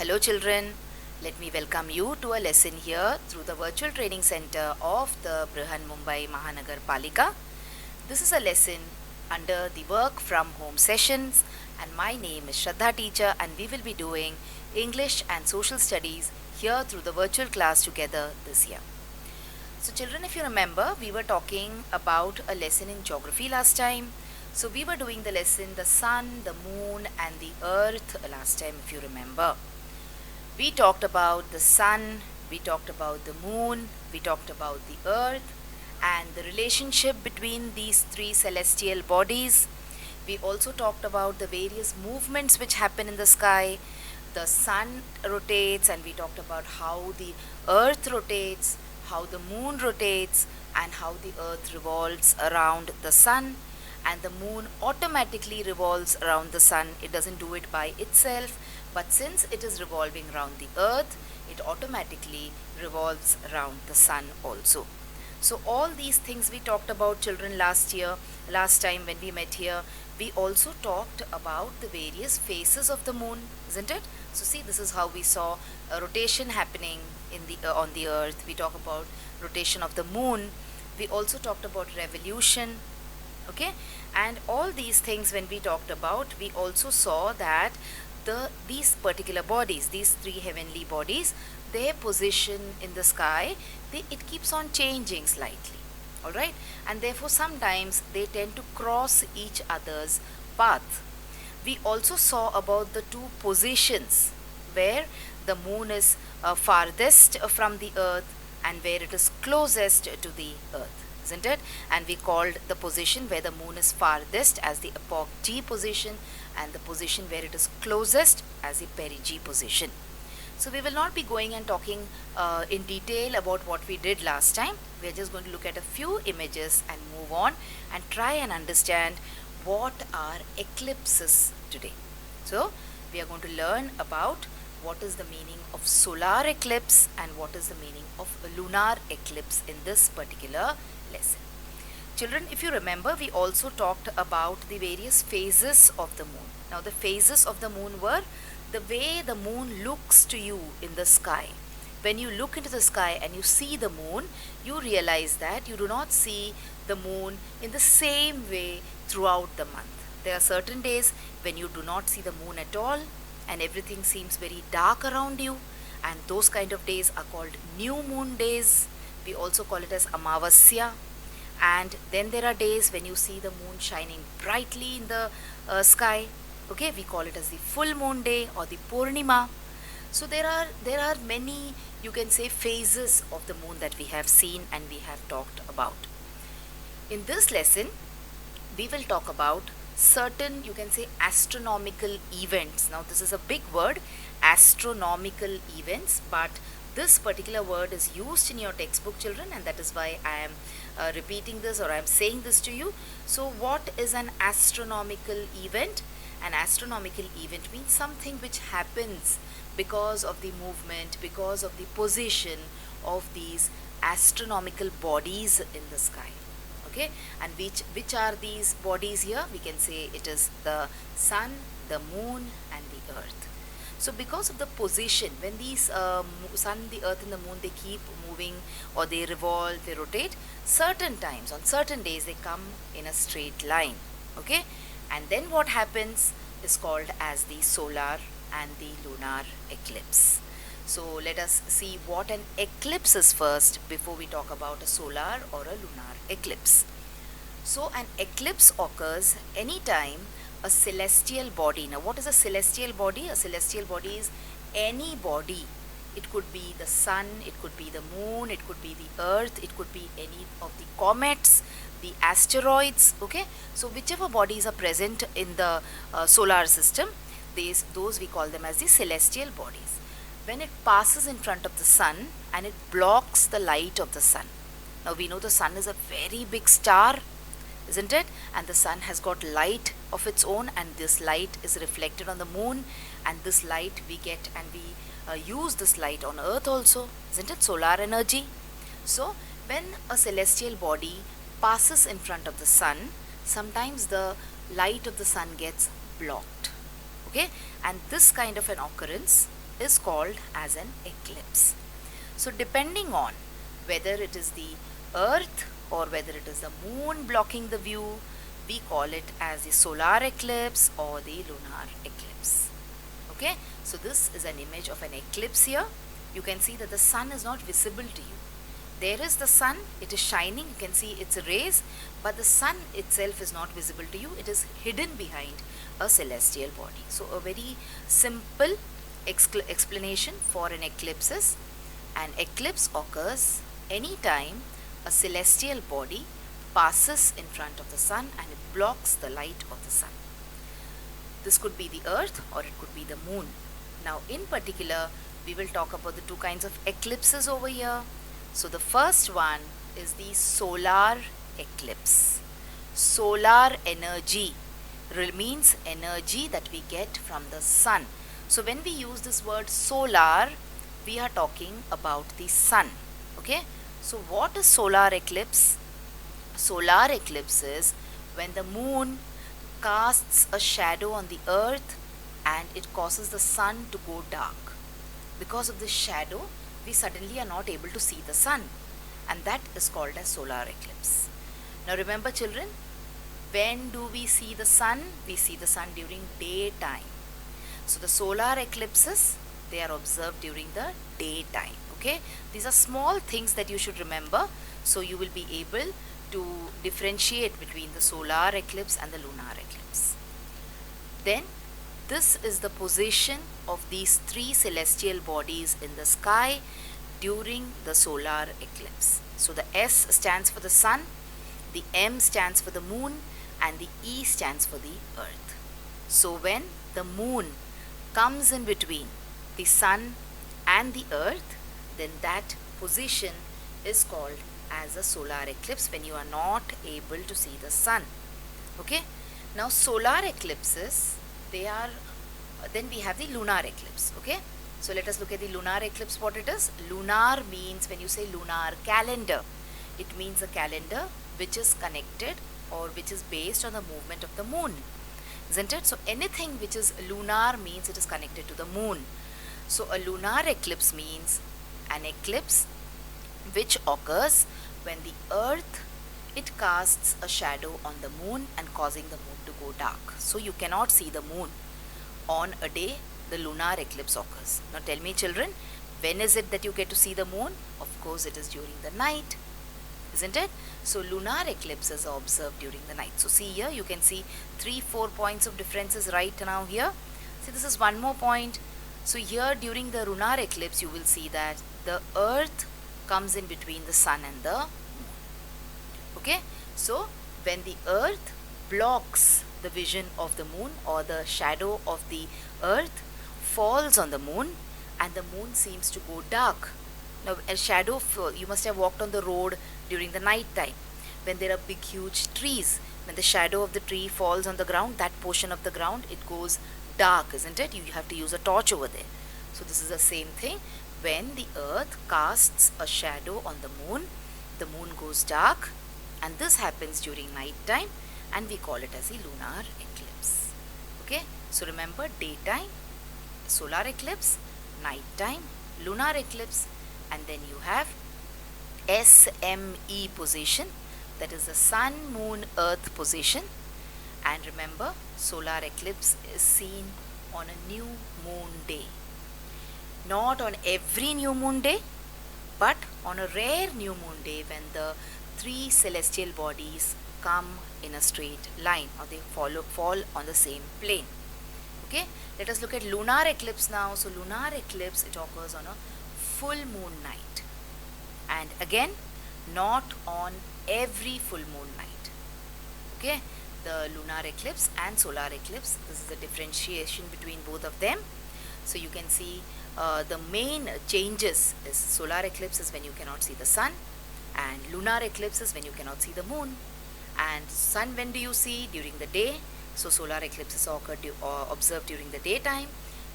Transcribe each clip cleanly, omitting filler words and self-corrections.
Hello children, let me welcome you to a lesson here through the virtual training center of the Brihan Mumbai Mahanagar Palika. This is a lesson under the work from home sessions and my name is Shraddha teacher and we will be doing English and social studies here through the virtual class together this year. So children, if you remember, we were talking about a lesson in geography last time. So we were doing the lesson the sun, the moon and the earth last time if you remember. We talked about the sun, we talked about the moon, we talked about the earth and the relationship between these three celestial bodies. We also talked about the various movements which happen in the sky. The sun rotates and we talked about how the earth rotates, how the moon rotates and how the earth revolves around the sun, and the moon automatically revolves around the sun. It doesn't do it by itself, but since it is revolving around the earth, it automatically revolves around the sun also. So all these things we talked about children last time when we met here. We also talked about the various phases of the moon, isn't it? So see, this is how we saw a rotation happening in the on the earth. We talk about rotation of the moon. We also talked about revolution, okay? And all these things when we talked about, we also saw that these particular bodies, these three heavenly bodies, their position in the sky, it keeps on changing slightly, all right, and therefore sometimes they tend to cross each other's path. We also saw about the two positions where the moon is farthest from the earth and where it is closest to the earth, isn't it? And we called the position where the moon is farthest as the apogee position and the position where it is closest as the perigee position. So we will not be going and talking in detail about what we did last time. We are just going to look at a few images and move on and try and understand what are eclipses today. So we are going to learn about what is the meaning of solar eclipse and what is the meaning of lunar eclipse in this particular lesson. Children, if you remember, we also talked about the various phases of the moon. Now the phases of the moon were the way the moon looks to you in the sky. When you look into the sky and you see the moon, you realize that you do not see the moon in the same way throughout the month. There are certain days when you do not see the moon at all and everything seems very dark around you, and those kind of days are called new moon days. We also call it as Amavasya. And then there are days when you see the moon shining brightly in the sky. Okay, we call it as the full moon day or the Purnima. So there are many, you can say, phases of the moon that we have seen and we have talked about. In this lesson, we will talk about certain, you can say, astronomical events. Now this is a big word, astronomical events, but this particular word is used in your textbook, children, and that is why I am repeating this or I am saying this to you. So what is an astronomical event? An astronomical event means something which happens because of the movement, because of the position of these astronomical bodies in the sky. Okay, and which are these bodies here? We can say it is the sun, the moon and the earth. So because of the position, when these sun, the earth and the moon, they keep moving or they revolve, they rotate, certain times, on certain days, they come in a straight line. Okay, and then what happens is called as the solar and the lunar eclipse. So let us see what an eclipse is first before we talk about a solar or a lunar eclipse. So an eclipse occurs anytime a celestial body. Now what is a celestial body? A celestial body is any body. It could be the sun, it could be the moon, it could be the earth, it could be any of the comets, the asteroids, okay? So whichever bodies are present in the solar system, those we call them as the celestial bodies. When it passes in front of the sun and it blocks the light of the sun. Now we know the sun is a very big star, isn't it? And the sun has got light of its own and this light is reflected on the moon, and this light we get and we use this light on earth also, isn't it? Solar energy. So when a celestial body passes in front of the sun, sometimes the light of the sun gets blocked. Okay, and this kind of an occurrence is called as an eclipse. So depending on whether it is the earth or whether it is the moon blocking the view, we call it as the solar eclipse or the lunar eclipse. Okay, so this is an image of an eclipse here. You can see that the sun is not visible to you. There is the sun, it is shining, you can see its rays, but the sun itself is not visible to you. It is hidden behind a celestial body. So a very simple explanation for an eclipse is, an eclipse occurs anytime a celestial body passes in front of the sun and it blocks the light of the sun. This could be the earth or it could be the moon. Now in particular, we will talk about the two kinds of eclipses over here. So the first one is the solar eclipse. Solar energy means energy that we get from the sun. So when we use this word solar, we are talking about the sun. Okay, so what is solar eclipse? Solar eclipse is when the moon casts a shadow on the earth and it causes the sun to go dark. Because of this shadow, we suddenly are not able to see the sun, and that is called as solar eclipse. Now remember children, when do we see the sun? We see the sun during daytime. So the solar eclipses, they are observed during the daytime. Okay, these are small things that you should remember, so you will be able to differentiate between the solar eclipse and the lunar eclipse. Then this is the position of these three celestial bodies in the sky during the solar eclipse. So the S stands for the sun, the M stands for the moon, and the E stands for the earth. So when the moon comes in between the sun and the earth, then that position is called as a solar eclipse, when you are not able to see the sun. Okay, now solar eclipses, they are, then we have the lunar eclipse. Okay, so let us look at the lunar eclipse, what it is. Lunar means, when you say lunar calendar, it means a calendar which is connected or which is based on the movement of the moon, isn't it? So anything which is lunar means it is connected to the moon. So a lunar eclipse means an eclipse which occurs when the earth, it casts a shadow on the moon and causing the moon to go dark. So you cannot see the moon on a day the lunar eclipse occurs. Now tell me children, when is it that you get to see the moon? Of course it is during the night, isn't it? So lunar eclipses are observed during the night. So see here, you can see 3-4 points of differences right now here. See, this is one more point. So here during the lunar eclipse, you will see that the earth comes in between the sun and the moon. Okay, so when the earth blocks the vision of the moon, or the shadow of the earth falls on the moon and the moon seems to go dark. Now a shadow, you must have walked on the road during the night time when there are big huge trees. When the shadow of the tree falls on the ground, that portion of the ground, it goes dark, isn't it? You have to use a torch over there. So this is the same thing. When the earth casts a shadow on the moon goes dark, and this happens during night time, and we call it as a lunar eclipse. Okay, so remember, daytime solar eclipse, night time lunar eclipse, and then you have SME position, that is the sun, moon, earth position. And remember, solar eclipse is seen on a new moon day. Not on every new moon day, but on a rare new moon day when the three celestial bodies come in a straight line, or they fall on the same plane. Okay, let us look at lunar eclipse now. So lunar eclipse, it occurs on a full moon night, and again not on every full moon night. Okay, the lunar eclipse and solar eclipse, this is the differentiation between both of them. So you can see the main changes is solar eclipse is when you cannot see the sun, and lunar eclipse is when you cannot see the moon. And sun, when do you see? During the day. So solar eclipse is observed during the daytime.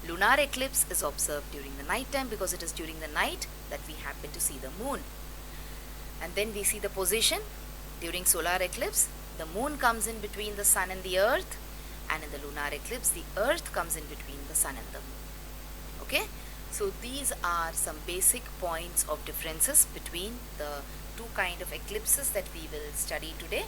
Lunar eclipse is observed during the night time, because it is during the night that we happen to see the moon. And then we see the position during solar eclipse. The moon comes in between the sun and the earth, and in the lunar eclipse the earth comes in between the sun and the moon. Okay, So these are some basic points of differences between the two kind of eclipses that we will study today.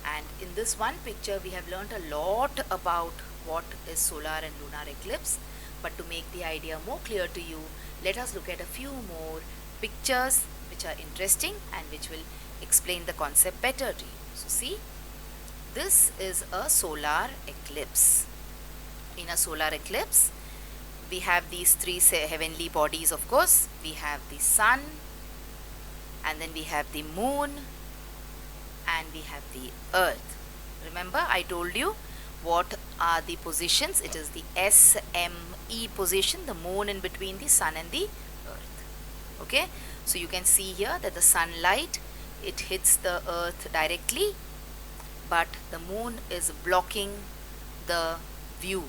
And in this one picture we have learnt a lot about what is solar and lunar eclipse. But to make the idea more clear to you, let us look at a few more pictures which are interesting and which will explain the concept better to you. So see, this is a solar eclipse. In a solar eclipse, we have these three heavenly bodies, of course. We have the sun, and then we have the moon, and we have the earth. Remember, I told you what are the positions. It is the SME position, the moon in between the sun and the earth. Okay, so you can see here that the sunlight, it hits the earth directly, but the moon is blocking the view,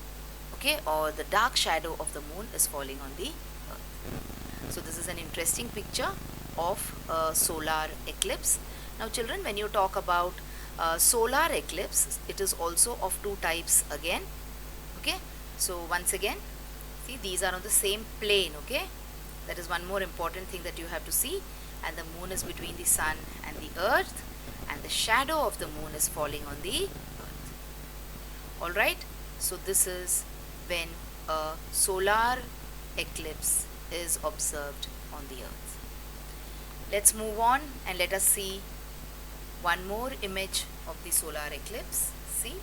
okay, or the dark shadow of the moon is falling on the earth. So this is an interesting picture of a solar eclipse. Now children, when you talk about solar eclipse, it is also of two types again. Okay, so once again, see, these are on the same plane. Okay, that is one more important thing that you have to see. And the moon is between the sun and the earth, and the shadow of the moon is falling on the earth. Alright, so this is when a solar eclipse is observed on the earth. Let's move on and let us see one more image of the solar eclipse. See,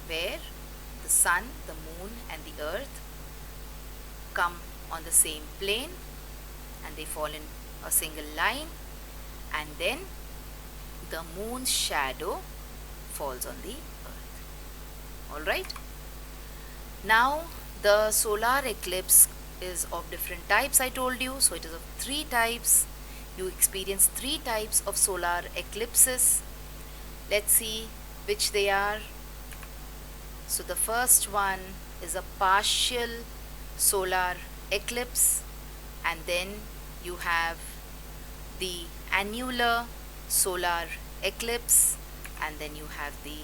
where the sun, the moon and the earth come on the same plane and they fall in a single line, and then the moon's shadow falls on the earth. Alright, now the solar eclipse is of different types, I told you. So it is of three types. You experience three types of solar eclipses. Let's see which they are. So the first one is a partial solar eclipse, and then you have the annular solar eclipse, and then you have the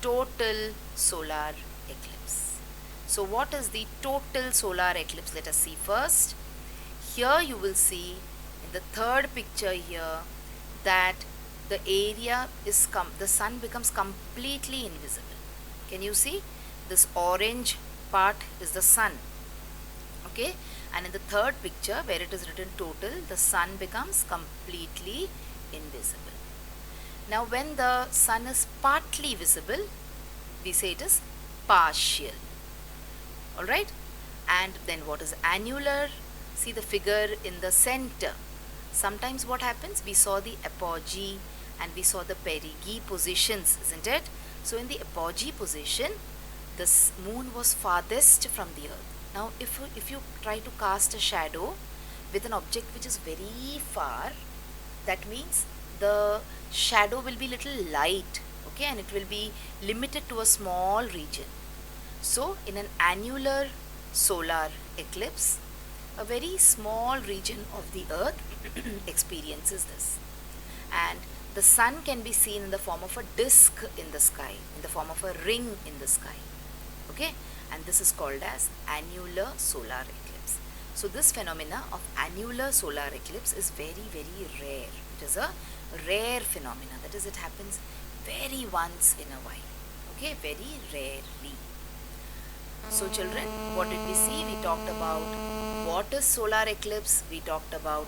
total solar eclipse. So what is the total solar eclipse? Let us see first. Here you will see in the third picture here that the area is the sun becomes completely invisible. Can you see? This orange part is the sun. Okay, and in the third picture where it is written total, the sun becomes completely invisible. Now when the sun is partly visible, we say it is partial. Alright, and then what is annular? See the figure in the center. Sometimes what happens, we saw the apogee and we saw the perigee positions, isn't it? So in the apogee position, the moon was farthest from the earth. Now if you try to cast a shadow with an object which is very far, that means the shadow will be little light, okay, and it will be limited to a small region. So in an annular solar eclipse, a very small region of the earth experiences this, and the sun can be seen in the form of a disk in the sky, in the form of a ring in the sky. Okay, and this is called as annular solar eclipse. So this phenomena of annular solar eclipse is very, very rare. It is a rare phenomena, that is, it happens very once in a while. Okay, very rarely. So children, what did we see? We talked about what is solar eclipse, we talked about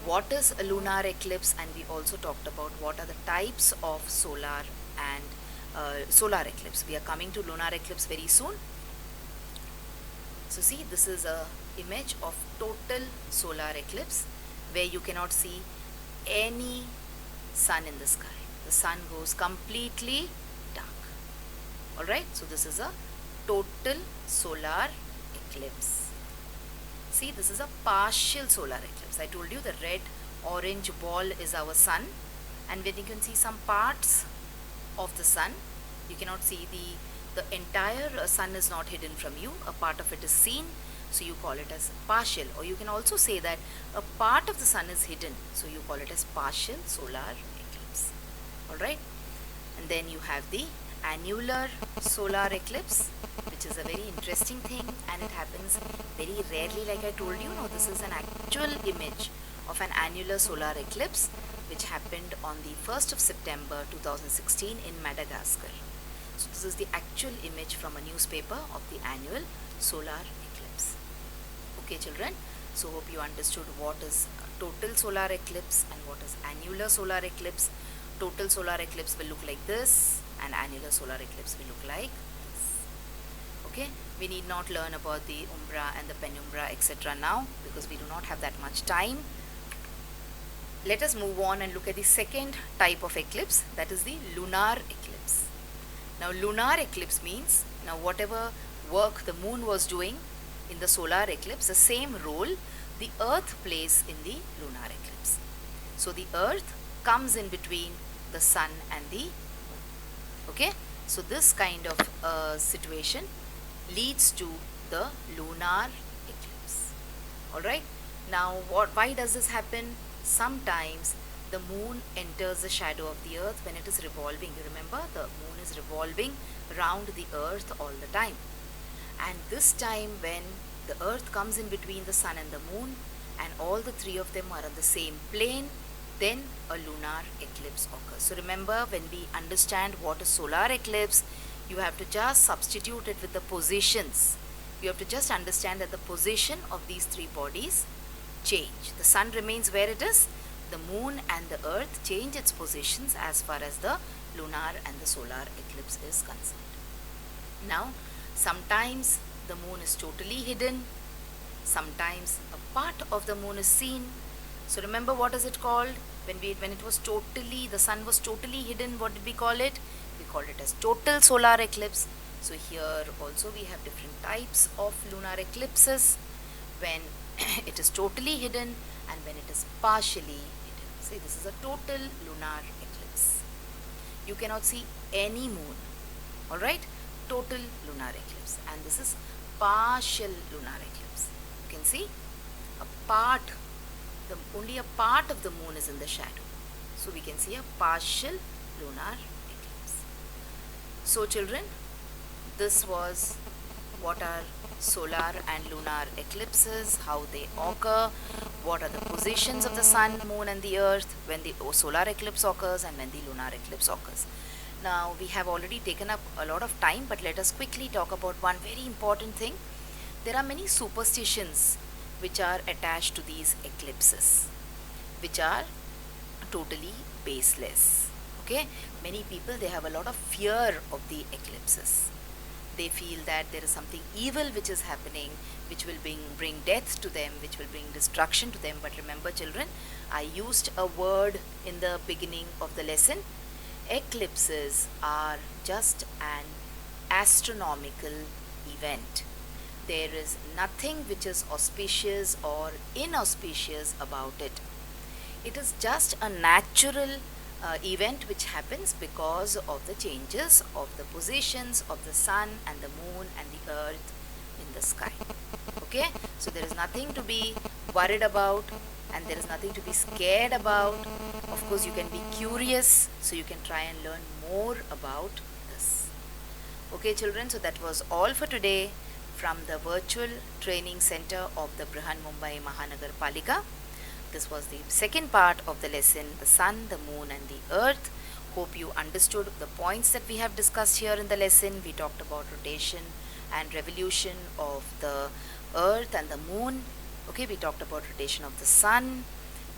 what is a lunar eclipse, and we also talked about what are the types of solar and solar eclipse. We are coming to lunar eclipse very soon. So see, this is a image of total solar eclipse where you cannot see any sun in the sky. The sun goes completely dark. Alright, so this is a total solar eclipse. See, this is a partial solar eclipse. I told you the red orange ball is our sun, and when you can see some parts of the sun, you cannot see the entire sun is not hidden from you, a part of it is seen, so you call it as partial. Or you can also say that a part of the sun is hidden, so you call it as partial solar eclipse. Alright, and then you have the annular solar eclipse. which is a very interesting thing, and it happens very rarely. Like I told you, no, this is an actual image of an annular solar eclipse which happened on the 1st of September 2016 in Madagascar. So this is the actual image from a newspaper of the annual solar eclipse. Okay children, so hope you understood what is total solar eclipse and what is annular solar eclipse. Total solar eclipse will look like this and annular solar eclipse will look like this. Okay, we need not learn about the umbra and the penumbra etc. now because we do not have that much time. Let us move on and look at the second type of eclipse, that is the lunar eclipse. Now lunar eclipse means, now whatever work the moon was doing in the solar eclipse, the same role the earth plays in the lunar eclipse. So the earth comes in between the sun and the moon. Okay, so this kind of situation leads to the lunar eclipse. Alright, now why does this happen? Sometimes the moon enters the shadow of the earth when it is revolving. You remember, the moon is revolving around the earth all the time, and this time when the earth comes in between the sun and the moon and all the three of them are on the same plane, then a lunar eclipse occurs. So remember, when we understand what is solar eclipse, you have to just substitute it with the positions. You have to just understand that the position of these three bodies change. The sun remains where it is, the moon and the earth change its positions as far as the lunar and the solar eclipse is concerned. Now, sometimes the moon is totally hidden, sometimes a part of the moon is seen. So remember, what is it called? When it was totally, the sun was totally hidden, what did we call it? We called it as total solar eclipse. So here also we have different types of lunar eclipses, when it is totally hidden and when it is partially hidden. See, this is a total lunar eclipse. You cannot see any moon. Alright, total lunar eclipse, and this is partial lunar eclipse. You can see a part, only a part of the moon is in the shadow. So we can see a partial lunar eclipse. So children, this was what are solar and lunar eclipses, how they occur, what are the positions of the sun, moon and the earth when the solar eclipse occurs and when the lunar eclipse occurs. Now we have already taken up a lot of time, but let us quickly talk about one very important thing. There are many superstitions which are attached to these eclipses, which are totally baseless. Okay, many people, they have a lot of fear of the eclipses. They feel that there is something evil which is happening, which will bring death to them, which will bring destruction to them. But remember children, I used a word in the beginning of the lesson. Eclipses are just an astronomical event. There is nothing which is auspicious or inauspicious about it. It is just a natural event which happens because of the changes of the positions of the sun and the moon and the earth in the sky. Okay, so there is nothing to be worried about and there is nothing to be scared about. Of course, you can be curious, so you can try and learn more about this. Okay children, so that was all for today from the virtual training center of the Brihan Mumbai Mahanagar Palika. This was the second part of the lesson, the sun, the moon and the earth. Hope you understood the points that we have discussed here in the lesson. We talked about rotation and revolution of the earth and the moon. Okay, we talked about rotation of the sun.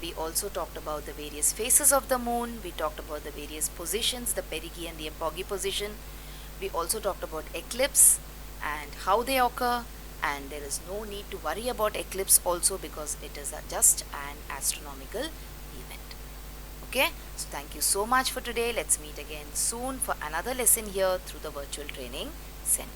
We also talked about the various phases of the moon. We talked about the various positions, the perigee and the apogee position. We also talked about eclipse and how they occur. And there is no need to worry about eclipse also because it is just an astronomical event. Okay, so thank you so much for today. Let's meet again soon for another lesson here through the virtual training center.